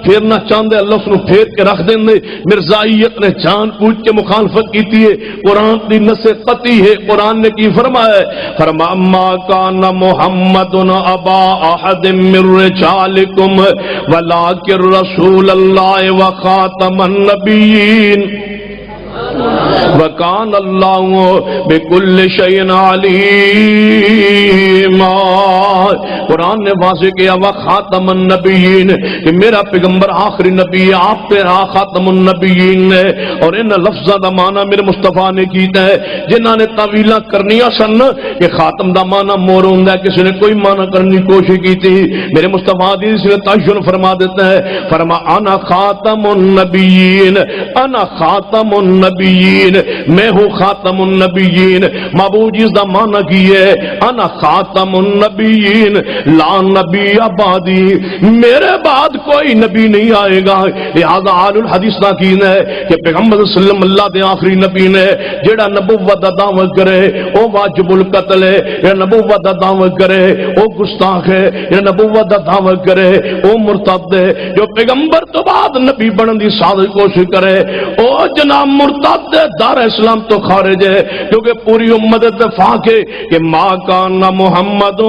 پھیرنا چاہتے اللہ اس کو پھیر کے رکھ دیں دے. مرزائیت نے جان پوچھ کے مخالفت کی ہے. قرآن کی نص قطعی ہے. قرآن نے کی فرمایا ہے, فرما ما کان محمد ابا احد من رجالکم ولکن رسول اللہ وخاتم النبیین وَكَانَ اللَّهُ بِكُلِّ شَيْءٍ عَلِيمًا. قرآن نے واضح کیا وَخَاتَمَ النَّبِيِّينَ کہ میرا پیغمبر آخری نبی ہے, آپ پہ خاتم النبیین ہے. اور ان لفظاں دا معنی میرے مصطفیٰ نے کیتا ہے. جنہاں نے تعویلاں کرنیاں سن کہ خاتم دا معنی مور ہوندا ہے, کسی نے کوئی معنی کرنے کی کوشش کی تھی, میرے مصطفیٰ حدیث نے تعین فرما دیتا ہے, فرما انا خاتم النبیین, انا خاتم النبیین, میں ہوں خاتم النبیین. معبود جس دا معنی کی ہے انا خاتم النبیین لا نبی بعدی, میرے بعد کوئی نبی نہیں آئے گا. لہذا اہل الحدیث دا کین ہے کہ پیغمبر صلی اللہ علیہ وسلم اللہ دے آخری نبی نے. جیڑا نبوت دا دعویٰ کرے او واجب القتل ہے, یا نبوت دا دعویٰ کرے او گستاخ ہے, یا نبوت دا دعویٰ کرے او مرتد ہے. جو پیغمبر تو بعد نبی بنن دی سازش کوشش کرے او جناب مرتد دار اسلام تو خارج ہے. کیونکہ پوری امت اتفاق ہے کہ ما کان محمد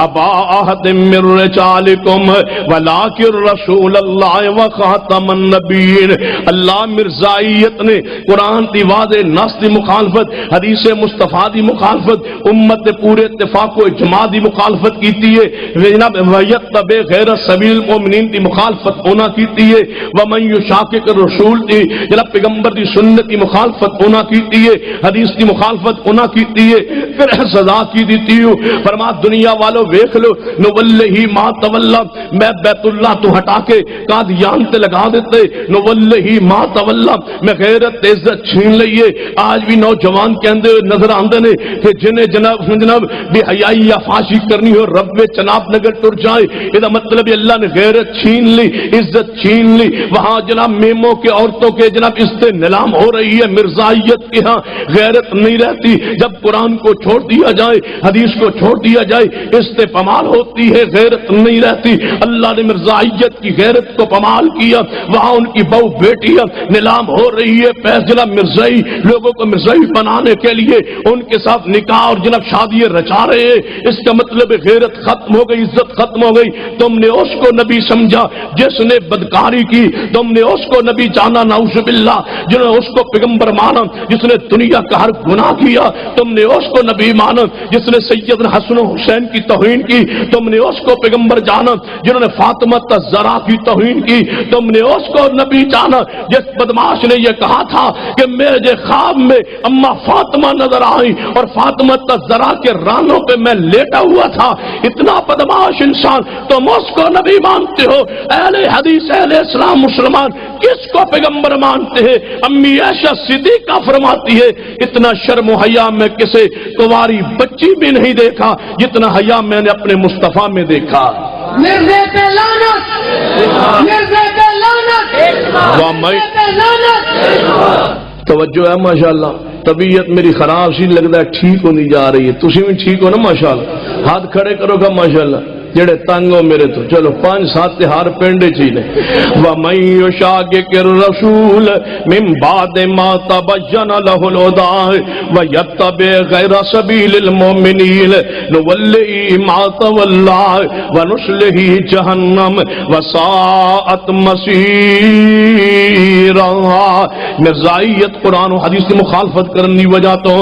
ابا احد من رجالکم ولکن رسول اللہ وخاتم النبیین. اللہ مرزائیت نے قرآن دی واضح نص دی مخالفت, حدیث مصطفیٰ دی مخالفت, امت پورے اتفاق و اجماع دی مخالفت کیتی ہے. جناب ویتبع غیر سبیل المؤمنین دی مخالفت ہونا کیتی ہے. ومن یشاقق الرسول دی جناب پیغمبر دی سنت دی مخالفت ہونا کیتی ہے, حدیث کی مخالفت ہونا کیتی ہے. پھر سزا کی دیتی ہوں. فرما دنیا والو ویکھ لو نولہی ما تولا, میں بیت اللہ تو ہٹا کے قادیان تے لگا دیتے, نولہی ما تولا, میں غیرت عزت چھین لئیے. آج بھی نوجوان کہندے نظر آندے نے کہ جنہیں جناب بے حیائی یا فاشی کرنی ہو رب چناب نگر ٹر جائے. یہ مطلب اللہ نے غیرت چھین لی, عزت چھین لی. وہاں جناب میموں کے عورتوں کے جناب عزت نیلام ہو رہی ہے. مرزائیت کے ہاں غیرت نہیں رہتی. جب قرآن کو چھوڑ دیا جائے, حدیث کو چھوڑ دیا جائے, استعمال ہوتی ہے, غیرت نہیں رہتی. اللہ نے مرزائیت کی غیرت کو پمال کیا. وہاں ان کی بہو بیٹیاں نیلام ہو رہی ہے. پیس جناب مرزائی لوگوں کو مرزائی بنانے کے لیے ان کے ساتھ نکاح اور جناب شادیاں رچا رہے ہیں. اس کا مطلب غیرت ختم ہو گئی, عزت ختم ہو گئی. تم نے اس کو نبی سمجھا جس نے بدکاری کی, تم نے اس کو نبی جانا نعوذ باللہ جنہوں نے اس کو پیغمبر مانا جس نے دنیا کا ہر گناہ کیا. تم نے اس کو نبی مانا جس نے سیدنا حسن و حسین کی توہین کی. تم نے اس کو پیغمبر جانا جنہوں نے فاطمہ الزہرا کی توہین کی. تم نے اس کو نبی جانا جس بدماش نے یہ کہا تھا کہ میرے خواب میں اما فاطمہ نظر آئی اور فاطمہ الزہرا کے رانوں پہ میں لیٹا ہوا تھا. اتنا بدماش انسان تم اس کو نبی مانتے ہو. اہل حدیث اہل اسلام مسلمان کس کو پیغمبر مانتے ہیں؟ امی عائشہ صدیقہ فرماتی ہے اتنا شرم و حیا میں کسی تمہاری بچی بھی نہیں دیکھا جتنا حیا میں نے اپنے مصطفیٰ میں دیکھا. مرزے پہ لعنت, مرزے پہ لعنت, مرزے پہ لعنت. توجہ ہے ماشاءاللہ. طبیعت میری خراب سی لگتا ہے ٹھیک ہونی جا رہی ہے. تسی بھی ٹھیک ہو نا ماشاءاللہ. ہاتھ کھڑے کرو گا ماشاءاللہ. جڑے تنگ ہو میرے تو چلو 5-7 ہار پینڈے چیلے. وَمَن يُشَاقِقِ الرَّسُولَ مِن بَعْدِ مَا تَبَيَّنَ لَهُ الْهُدَى وَيَتَّبِعْ غَيْرَ سَبِيلِ الْمُؤْمِنِينَ نُوَلِّهِ مَا تَوَلَّى وَنُصْلِهِ جَهَنَّمَ وَسَاءَتْ مَصِيرًا. مرزائیت قرآن و حدیث کی مخالفت کرنے وجہ تو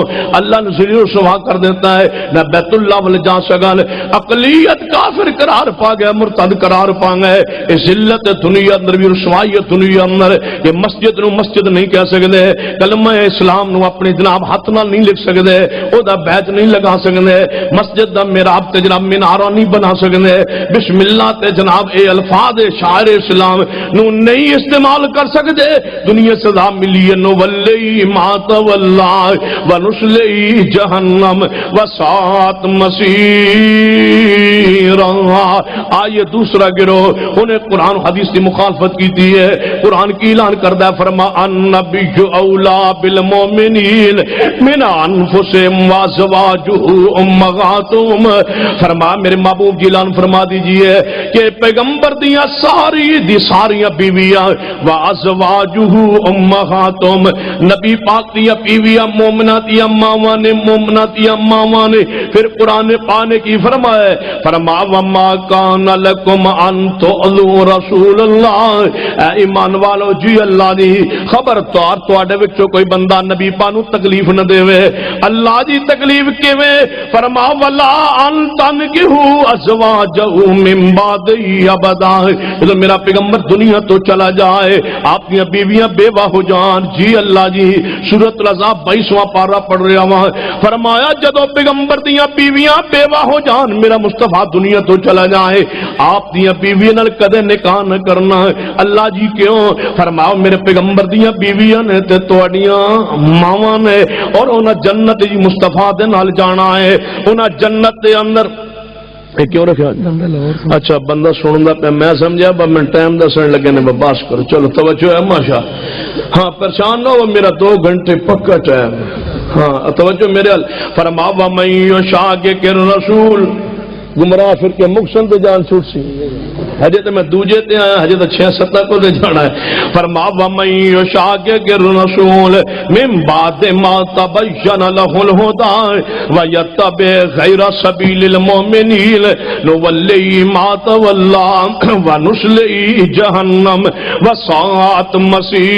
اللہ نے ذلیل و رسوا کر دیتا ہے. نہ بیت اللہ والے جا سگل اقلیت کافر قرار پا گیا, مرتد قرار پا گئے. ذلت دنیا اندر بھی رسوائیت دنیا اندر. یہ مسجد نو مسجد نہیں کہہ سکتے, کلمہ اسلام نو اپنے جناب ہاتھ نال نہیں لکھ سکتے, او دا بیت نہیں لگا سکتے, مسجد دا محراب تے جناب مینارہ نہیں بنا سکتے, بسم اللہ تے جناب اے الفاظ شاعر اسلام نو نہیں استعمال کر سکتے. دنیا سزا ملی ہے نولی ما تولا ونصلی جہنم وساءت مصیرا. آئیے دوسرا گروہ انہیں قرآن حدیث کی مخالفت کی تھی ہے، قرآن کی اعلان کردہ فرما النبی اولا بالمومنین من انفسہم وازواجہ امہاتہم، فرما میرے محبوب جی اعلان فرما دیجئے کہ پیغمبر دیاں ساریاں بیویاں وازواجہ امہاتہم، نبی پاک دیاں بیویاں مومنہ دیاں ماواں نے، مومنہ دیاں ماواں نے۔ پھر قرآن پانے کی فرمائے فرما وما کان لکم ان تؤذوا رسول اللہ، اے ایمان والو جی اللہ دی خبردار تواڈے وچوں کوئی بندہ نبی پانو تکلیف نہ دے، اللہ دی تکلیف کیویں؟ فرما ولا ان تنکحوا ازواجہ من بعدہ ابدا، جب میرا پیغمبر دنیا تو چلا جائے آپ کی بیویاں بیوہ ہو جان، جی اللہ جی سورۃ الاحزاب 22واں پارہ پڑھ رہا ہوں، فرمایا جدو پیغمبر دیاں بیویاں بیوہ ہو جان میرا مصطفیٰ دنیا تو چلا جائے آپ دیاں بیویاں نال کدے نکاح نہ کرنا، اللہ جی کیوں؟ فرماؤ میرے پیغمبر دیاں بیویاں نے تے تواڈیاں ماواں نے، اور انہاں جنت جی مصطفیٰ دے نال جانا ہے، انہاں جنت دے اندر کیوں رکھا؟ اچھا بندہ سندا پہ میں سمجھا میں ٹائم دسن لگے نے بس کرو، چلو توجہ ہے ماشا، ہاں پریشان نہ ہو میرا 2 گھنٹے پکا ٹائم، ہاں توجہ میرے حل فرما ومن یشاقق الرسول، گمراہ پھر کے مقصد تے جان چھوٹ سی، ہجے تو میں دوجے تے آیا، ہجے تو 6-7 کو دے جانا ہے۔ فرما ومن یشاقق الرسول من بعد ما تبین له الهدى ویتبع غیر سبیل المؤمنین نولیہ ما تولى ونصلیہ جہنم وساءت مصیرا۔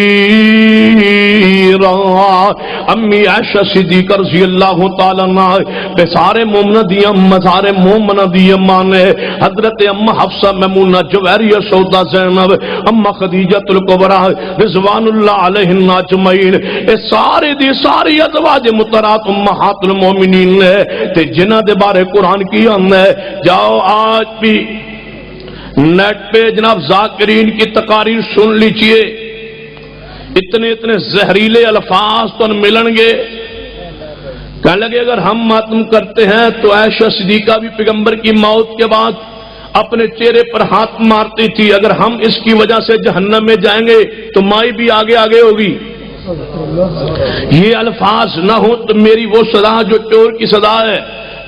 امی عائشہ صدیقہ رضی اللہ تعالی عنہ پہ سارے مومنہ دیا مزار مومنہ دیا مانے، حضرت ام حفصہ میمونہ جویریہ سودا زینب اما خدیجہ الکبریٰ رضوان اللہ علیہن اجمعین، اے سارے دی ساری ازواج مطہرات امہات المومنین نے تے جنہ دے بارے قرآن کی ہے۔ جاؤ آج بھی نیٹ پہ جناب ذاکرین کی تقاریر سن لیجئے، اتنے زہریلے الفاظ تو ملن گے، کہنے لگے اگر ہم ماتم کرتے ہیں تو عائشہ صدیقہ بھی پیغمبر کی موت کے بعد اپنے چہرے پر ہاتھ مارتی تھی، اگر ہم اس کی وجہ سے جہنم میں جائیں گے تو مائی بھی آگے آگے ہوگی۔ یہ الفاظ نہ ہو تو میری وہ صدا جو چور کی صدا ہے،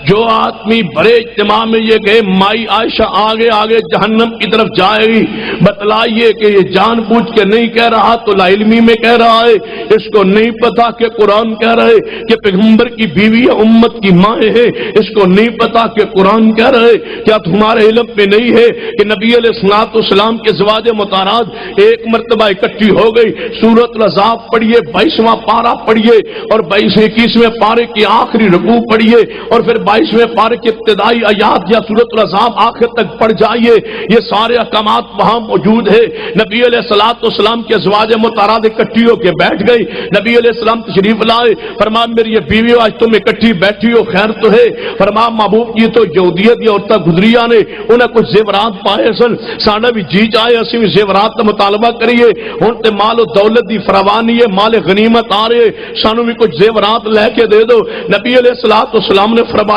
جو آدمی بڑے اجتماع میں یہ کہے مائی عائشہ آگے آگے جہنم کی طرف جائے گی، بتلائیے کہ یہ جان بوجھ کے نہیں کہہ رہا تو لا علمی میں کہہ رہا ہے، اس کو نہیں پتا کہ قرآن کہہ رہے کہ پیغمبر کی بیوی امت کی ماں ہے، اس کو نہیں پتا کہ قرآن کہہ رہے کیا تمہارے علم پہ نہیں ہے کہ نبی علیہ الصلوۃ والسلام کے ازواج مطہرات ایک مرتبہ اکٹھی ہو گئی۔ سورۃ الاحزاب پڑھیے 22واں پارہ پڑھیے اور 21ویں پارے کی آخری رکوع پڑھیے اور پھر 22ویں پارے کی ابتدائی آیات یا سورۃ الاحزاب آخر تک پڑھ جائیے، یہ سارے احکامات وہاں موجود ہے۔ نبی علیہ الصلوۃ والسلام کے ازواج مطہرات اکٹھی ہو کے بیٹھ گئی، نبی علیہ السلام تشریف لائے، فرمایا میری یہ بیوی آج تم اکٹھی بیٹھی ہو خیر تو ہے؟ فرمایا محبوب یہ تو یہودیت یا عورتاں گزریاں نے انہیں کچھ زیورات پائے سن، ساڈا بھی جی چاہے اسی بھی زیورات کا مطالبہ کریے، ہن تے مال و دولت دی فراوانی ہے، مال غنیمت آ رہے سانو بھی کچھ زیورات لے کے دے دو۔ نبی علیہ الصلوۃ والسلام نے فرمایا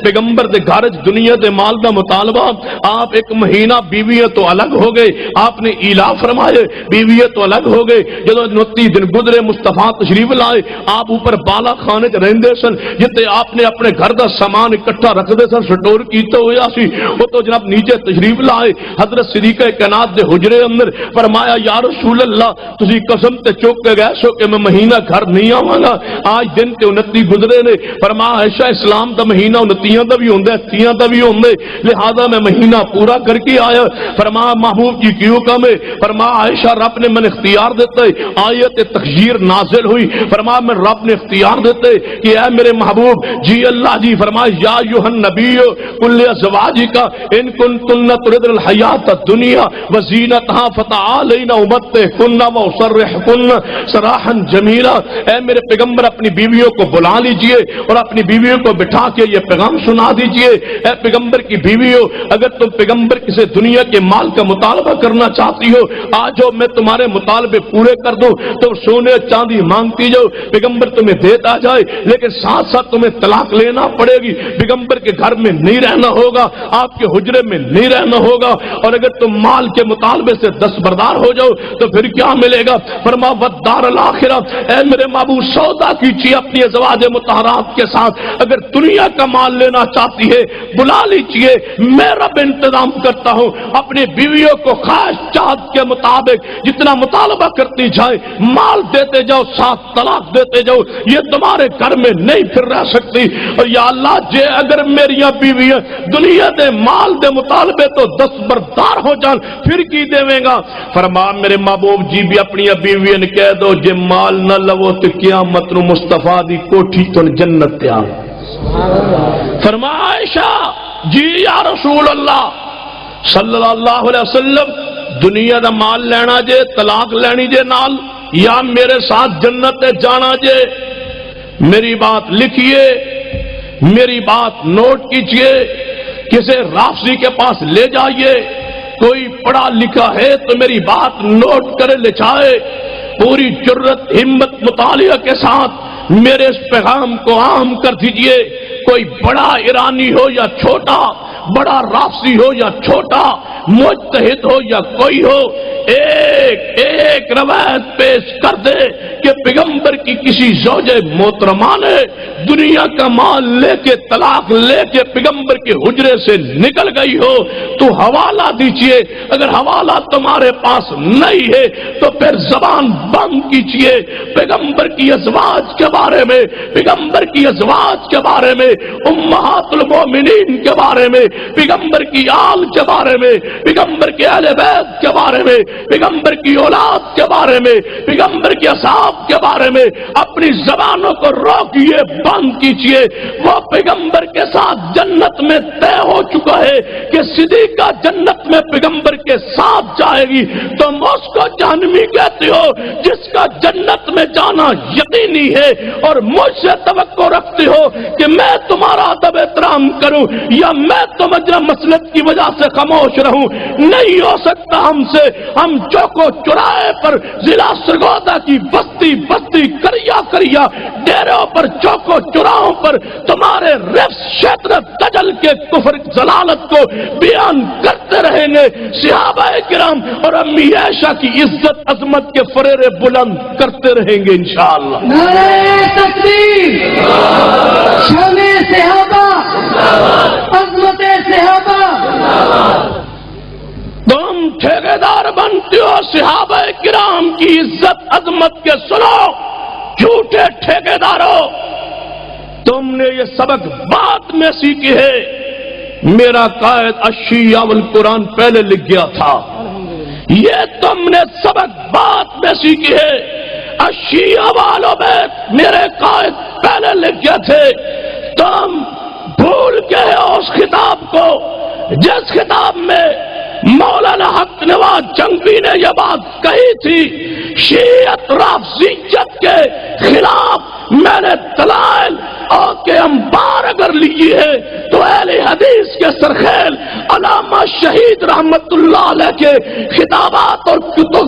پیغمبر دے گھر دنیا دے مال دا مطالبہ، آپ 1 مہینہ بیویاں تو الگ ہو گئے، آپ نے ایلا فرمائے بیویاں تو الگ ہو گئے، جدو 29 دن گزرے مصطفیٰ تشریف لائے، آپ اوپر بالا خانے چ رہندے سن، جتے آپ نے اپنے گھر دا سامان اکٹھا رکھدے سن سٹور کیتے ہویا سی، وہ تو جناب نیچے تشریف لائے حضرت صدیقہ کائنات دے حجرے اندر، فرمایا یا رسول اللہ تسی قسم تے چوک کے گئے سو کہ میں مہینہ گھر نہیں آواں گا، آج دن تے 29 گزرے نے، فرمایا عائشہ اسلام دا مہینہ 29 دا بھی ہوندا ہے 30 دا بھی ہوندا ہے، لہذا میں مہینہ پورا کر کے آیا۔ فرمایا محبوب کی کیوں کم ہے؟ فرمایا عائشہ رب نے من اختیار دیتا ہے، آیت تخییر نازل ہوئی، فرمایا میں رب نے اختیار دیتا ہے کہ اے میرے محبوب جی اللہ جی، فرمایا یا ایھا النبی قل لازواجک ان کنتن تردن الحیات الدنیا وزینتها فتعالین امتعکن واسرحکن سراحا جمیلا، اے میرے پیغمبر اپنی بیویوں کو بلا لیجئے اور اپنی بیویوں کو بٹھا کے یہ پیغام سنا دیجئے، اے پیغمبر کی بیوی ہو، اگر تم پیغمبر کسی دنیا کے مال کا مطالبہ کرنا چاہتی ہو، آج ہو میں تمہارے مطالبے پورے کر دوں، تم سونے چاندی مانگتی جاؤ، پیغمبر تمہیں دیتا جائے، لیکن ساتھ ساتھ تمہیں طلاق لینا پڑے گی، پیغمبر کے گھر میں نہیں رہنا ہوگا، آپ کے حجرے میں نہیں رہنا ہوگا، اور اگر تم مال کے مطالبے سے دستبردار ہو جاؤ تو پھر کیا ملے گا؟ فرما والدار الآخرہ، اے میرے محبوب سودا کیجیے اپنی ازواج مطہرات کے ساتھ، اگر دنیا کا مال لینا چاہتی ہے بلا لیجیے، میں رب انتظام کرتا ہوں، اپنی بیویوں کو خواہش چاہت کے مطابق جتنا مطالبہ کرتی جائے مال دیتے جاؤ، ساتھ طلاق دیتے جاؤ، یہ تمہارے گھر میں نہیں پھر رہ سکتی، اور یا اللہ جے اگر میریاں بیویاں دنیا دے مال دے مطالبے تو دستبردار ہو جان پھر کی دیویں گا؟ فرما میرے محبوب جی بھی اپنی بیویاں نے کہہ دو جے مال نہ لو تو قیامت نو مصطفیٰ دی کوٹھی تو جنت تیار۔ فرما عائشہ جی یا رسول اللہ صلی اللہ علیہ وسلم دنیا دا مال لینا جے طلاق لینی جے نال یا میرے ساتھ جنت جانا جے؟ میری بات لکھیے، میری بات نوٹ کیجئے، کسی رافضی کے پاس لے جائیے، کوئی پڑھا لکھا ہے تو میری بات نوٹ کرے لکھائے، پوری جرت ہمت مطالعہ کے ساتھ میرے اس پیغام کو عام کر دیجئے، کوئی بڑا ایرانی ہو یا چھوٹا، بڑا رافضی ہو یا چھوٹا، مجتہد ہو یا کوئی ہو، ایک ایک روایت پیش کر دے کہ پیغمبر کی کسی زوج محترمہ نے دنیا کا مال لے کے طلاق لے کے پیغمبر کے حجرے سے نکل گئی ہو تو حوالہ دیجئے، اگر حوالہ تمہارے پاس نہیں ہے تو پھر زبان بند کیجئے، پیغمبر کی ازواج کے بارے میں، پیغمبر کی ازواج کے بارے میں، امہات المومنین کے بارے میں، پیغمبر کی آل کے بارے میں، پیغمبر کے اہل بیت کے بارے میں، پیغمبر کی اولاد کے بارے میں، پیغمبر کے اصحاب کے بارے میں اپنی زبانوں کو روکیے، بند کیجئے۔ وہ پیغمبر کے ساتھ جنت میں طے ہو چکا ہے کہ صدیقہ جنت میں پیغمبر کے ساتھ جائے گی، تم اس کو جہنمی کہتے ہو جس کا جنت میں جانا یقینی ہے، اور مجھ سے توقع رکھتے ہو کہ میں تمہارا ادب احترام کروں یا میں تمہارا مسلک کی وجہ سے خاموش رہوں؟ نہیں ہو سکتا ہم سے۔ ہم چوکو چوراہے پر ضلع سرگودا کی بستی بستی کریا کریا ڈیروں پر چوکو چوراہوں پر تمہارے رفس شیطنت دجل کے کفر ضلالت کو بیان کرتے رہیں گے، صحابہ کرام اور امی عائشہ کی عزت عظمت کے فریرے بلند کرتے رہیں گے انشاءاللہ۔ نعرہ تکبیر، شان صحابہ، عظمت صحابہ۔ تم ٹھیکیدار بنتے ہو صحابہ کرام کی عزت عظمت کے، سنو جھوٹے ٹھیکیداروں، تم نے یہ سبق بعد میں سیکھی ہے، میرا قائد الشیعہ والقرآن پہلے لکھ گیا تھا، یہ تم نے سبق بعد میں سیکھی ہے، الشیعہ والوں میں میرے قائد پہلے لکھ گئے تھے، تم بھول گئے اس خطاب کو جس خطاب میں مولانا حق نواز جنگوی نے یہ بات کہی تھی، شیعت رافضیت کے خلاف میں نے دلائل اور کے انبار اگر لیے ہے تو اہل حدیث کے سرخیل علامہ شہید رحمت اللہ علیہ کے خطابات اور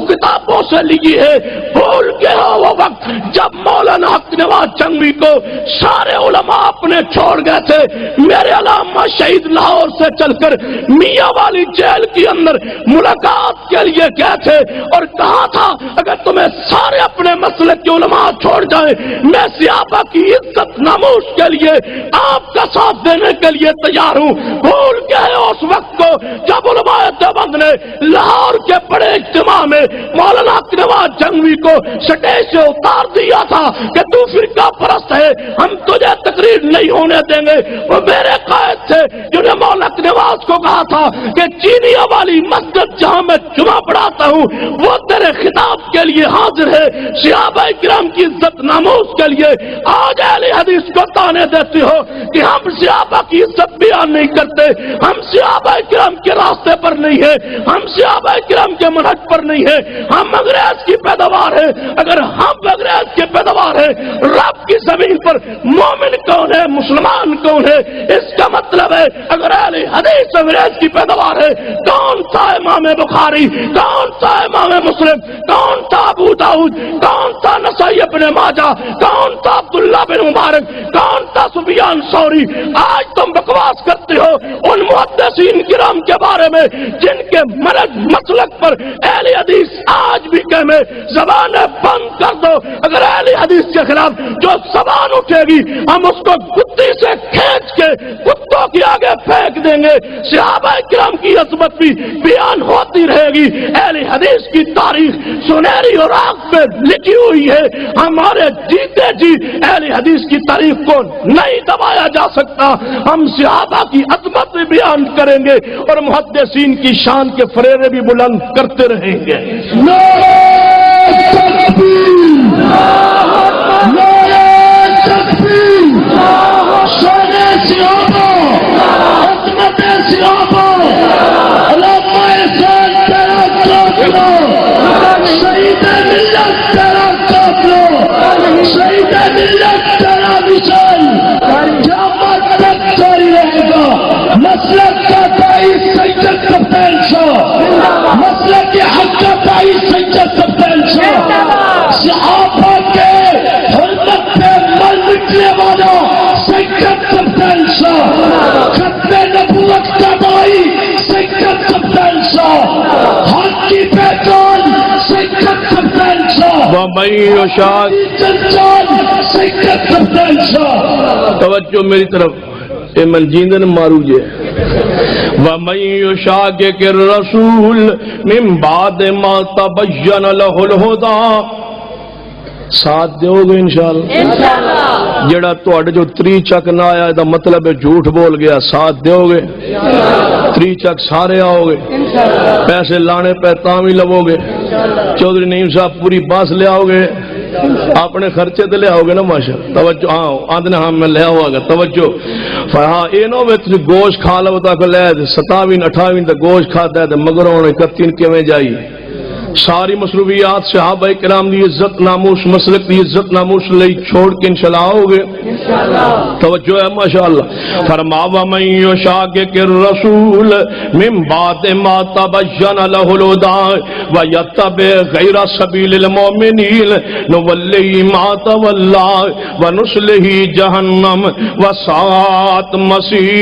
کتابوں سے لیے ہے۔ بھول گئے ہو وہ وقت جب مولانا حق نواز جنگوی کو سارے علماء اپنے چھوڑ گئے تھے، میرے علامہ شہید لاہور سے چل کر میاں والی جیل کے اندر ملاقات کے لیے گئے تھے اور کہا تھا اگر تمہیں سارے اپنے مسلک کے علماء چھوڑ جائیں میں صحابہ کی عزت ناموس کے لیے آپ کا ساتھ دینے کے لیے تیار ہوں۔ بھول گئے اس وقت کو جب علماء دیوبند نے لاہور کے بڑے اجتماع میں مولانا حق نواز جنگوی کو سٹیج سے اتار دیا تھا کہ تو فرقہ پرست ہے، ہم تجھے تقریر نہیں ہونے دیں گے۔ وہ میرے قائد تھے جنہیں مولانا حق نواز کو کہا تھا کہ چینیا والی مسجد جہاں میں جمعہ پڑھاتا ہوں وہ تیرے خطاب کے لیے حاضر ہے، صحابہ کرام کی عزت ناموس کے لیے۔ آج اہل حدیث کو تانے دیتے ہو کہ ہم صحابہ کی عزت بیان نہیں کرتے، ہم صحابہ کرام کے راستے پر نہیں ہے، ہم صحابہ کرام کے منہج پر نہیں ہے، ہم انگریز کی پیداوار ہے۔ اگر ہم انگریز کے پیداوار پیداوار ہے، رب کی زمین پر مومن کون ہے، مسلمان کون ہے؟ اس کا مطلب ہے اگر اہل حدیث انگریز کی پیداوار ہے، کون تھا امام بخاری، کون تھا امام مسلم، کون تھا ابو داؤد، کون تھا نسائی ابن ماجہ، کون تھا عبداللہ بن مبارک، کون تھا سفیان ثوری؟ آج تم بکواس کرتے ہو ان محدثین کرام کے بارے میں جن کے مسلک پر اہل حدیث آج بھی کہے زبانیں بند کر دو۔ اگر اہل حدیث کے خلاف جو زبان اٹھے گی ہم اس کو گدی سے کھینچ کے کتوں کے آگے پھینک دیں گے۔ صحابہ کرام کی عظمت بھی بیان ہوتی رہے گی۔ اہل حدیث کی تاریخ سنہری اور آگ پہ لکھی ہوئی ہے، ہمارے جیتے جی اہل حدیث کی تاریخ کو نہیں دبایا جا سکتا۔ ہم صحابہ کی عظمت بھی بیان کریں گے اور محدثین کی شان کے فریرے بھی بلند کرتے رہیں گے۔ مسلک کا تائید سید کپتان شاہ، مسلک کے حق کا تائید سید کپتان شاہ، صحابہ کے حرمت پہ مر مٹنے والا سید کپتان شاہ، ختم نبوت کا دائی سید کپتان شاہ، حق کی پہچان سید کپتان شاہ، وَمَن يُشَاقِقِ سید کپتان شاہ۔ توجہ میری طرف، اے من جیندن مارو جے۔ وَمَن يُشَاقِقِ الرَّسُولَ مِن بَعْدِ مَا تَبَيَّنَ لَهُ الْهُدَىٰ، ساتھ دیو گے انشاءاللہ؟ جڑا تواڈے جو تری چک نہ آیا دا مطلب ہے جھوٹ بول گیا، ساتھ دیو گے؟ تری چک سارے آؤ گے، پیسے لانے پہ تاں بھی لو گے، چودھری نعیم صاحب پوری باس لے آؤ گے، اپنے خرچے تے لے آؤ گے نا ماشاء توجہ، ہاں آندنے ہاں میں لے آؤں گا توجہ۔ ہاں اے نو وے تسی گوشت کھا لو تا کہ لے 27 28 تے گوشت کھادا ہے تے مگر ہن 31 کیویں جائی؟ ساری مصروفیات صحابہ کرام دی عزت ناموس، مسلک دی عزت ناموس لئی چھوڑ کے انشاءاللہ آؤ گے؟ توجہ ہے ماشاءاللہ۔ فرما وَمَن يُشَاقِقِ الرَّسُولَ مِن بَعْدِ مَا تَبَيَّنَ لَهُ الْهُدَىٰ وَيَتَّبِعْ غَيْرَ سَبِيلِ الْمُؤْمِنِينَ نُوَلِّهِ مَا تَوَلَّىٰ وَنُصْلِهِ جَهَنَّمَ وَسَاءَتْ مَصِيرًا۔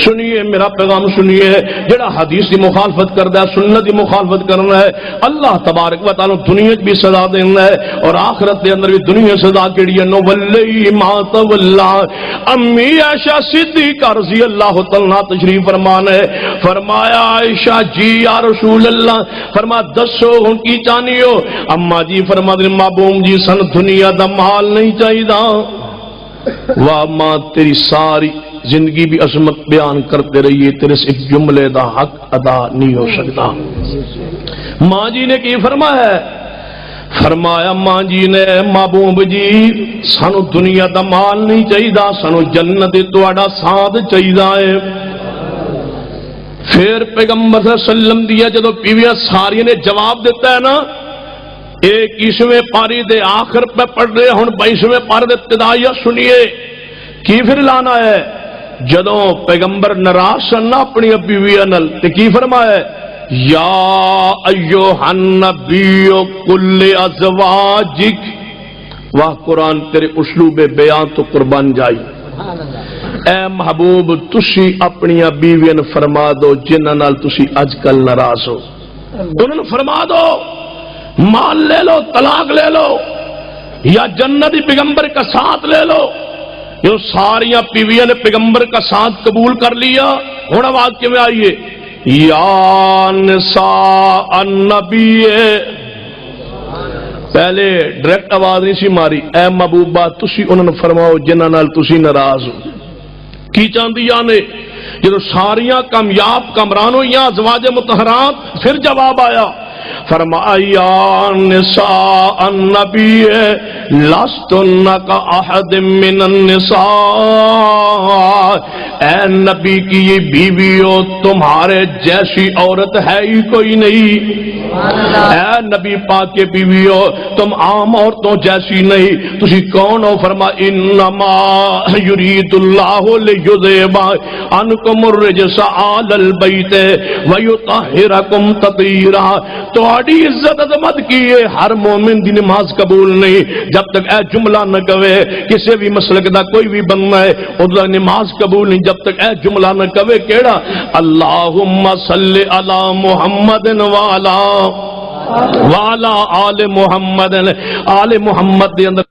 سنیے میرا پیغام سنیے، جڑا حدیث کی مخالفت کرتا ہے، سنت کی مخالفت کرنا ہے، اللہ تبارک و تعالی دنیا بھی سزا دینا ہے اور آخرت کے اندر بھی دنیا سزا کیڑی ہے۔ نو ولی ما تولا، امی عائشہ صدیقہ رضی اللہ تعالی تشریف فرمان ہے، فرمایا عائشہ جی یا رسول اللہ، فرما دسو ہن کی چاہنی ہو؟ اما جی فرما دے محبوب جی سن دنیا دا مال نہیں چاہیدا، واہ ماں تیری ساری زندگی بھی عظمت بیان کرتے رہیے، تیرے سے ایک جملے دا حق ادا نہیں ہو سکتا۔ ماں جی نے کی فرمایا ہے؟ فرمایا ماں جی نے محبوب جی سانو دنیا دا مال نہیں چاہیدا، سانو جنت تواڈا ساتھ چاہیدا ہے۔ پھر پیغمبر صلی اللہ علیہ وسلم دیا جدو بیویاں ساری نے جواب دیتا ہے نا، 21ویں پاری دے آخر پہ پڑھ رہے ہن 22ویں پارے دے ابتدائیہ سنیے کی پھر لانا ہے۔ جدوں پیغمبر ناراض سن اپنی بیویاں نال تے کی فرمایا ہے؟ یا ایھا النبی کل ازواجک، واہ قرآن تیرے اسلوب بیان تو قربان جائی۔ اے محبوب تسی اپنی بیویاں فرما دو جنہاں نال تسی اج کل ناراض ہو، انہوں نے فرما دو مال لے لو، طلاق لے لو، یا جنتی پیغمبر کا ساتھ لے لو۔ یہ ساریاں بیویاں نے پیغمبر کا ساتھ قبول کر لیا، ہوں آواز کیویں آئیے؟ یا نساء النبی، پہلے ڈائریکٹ آواز نہیں سی ماری، اے محبوبہ تسی انہوں نے فرماؤ جنہاں نال تسی ناراض ہو۔ کی چاندیاں نے جدو ساریاں کامیاب کمران ہوئیاں ازواج مطہرات، پھر جواب آیا فرمایا نساء النبی لستن کا احد من النساء، اے نبی کی یہ بیویوں تمہارے جیسی عورت ہے ہی کوئی نہیں، اے نبی پاک کے بیویوں تم عام عورتوں جیسی نہیں، تسی کون ہو؟ فرما انما یرید اللہ لیذھب عنکم الرجس آل البیت ویطہرکم تطہیرا۔ تہاڈی عزت عظمت کیے ہر مومن دی نماز قبول نہیں جب تک اے جملہ نہ کہے، کسی بھی مسلک دا کوئی بھی بندہ ہے اس دا نماز قبول نہیں جب تک اے جملہ نہ کہے، کیڑا؟ اللہم صلی علی محمد وعلا آل محمد، آل محمد دے اندر